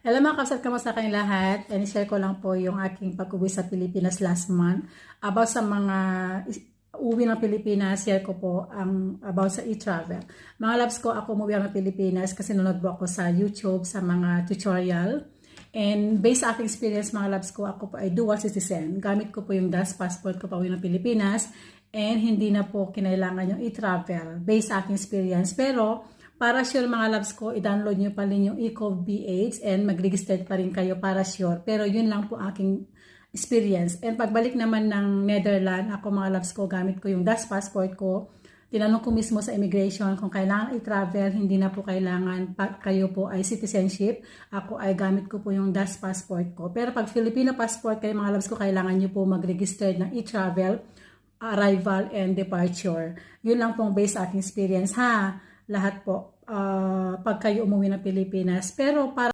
Hello mga kapsat, kamusta kayong lahat? And share ko lang po yung aking pag-uwi sa Pilipinas last month. About sa mga uwi ng Pilipinas, share ko po ang about sa e-travel. Mga loves ko, ako umuwi ng Pilipinas kasi nanonood po ako sa YouTube sa mga tutorial. And based sa aking experience mga loves ko, ako po ay dual citizen. Gamit ko po yung DAS passport ko pa uwi ng Pilipinas. And hindi na po kinailangan yung e-travel based sa aking experience. Pero para sure mga loves ko, i-download nyo pa rin yung eCove BH and mag-register pa rin kayo para sure. Pero yun lang po aking experience. And pagbalik naman ng Netherlands, ako mga loves ko, gamit ko yung DAS passport ko. Tinanong ko mismo sa immigration kung kailangan i-travel, hindi na po kailangan kayo po ay citizenship. Ako ay gamit ko po yung DAS passport ko. Pero pag Filipino passport kayo mga loves ko, kailangan nyo po mag-register ng e-travel, arrival and departure. Yun lang pong based sa aking experience ha. Lahat po pag kayo umuwi ng Pilipinas. Pero para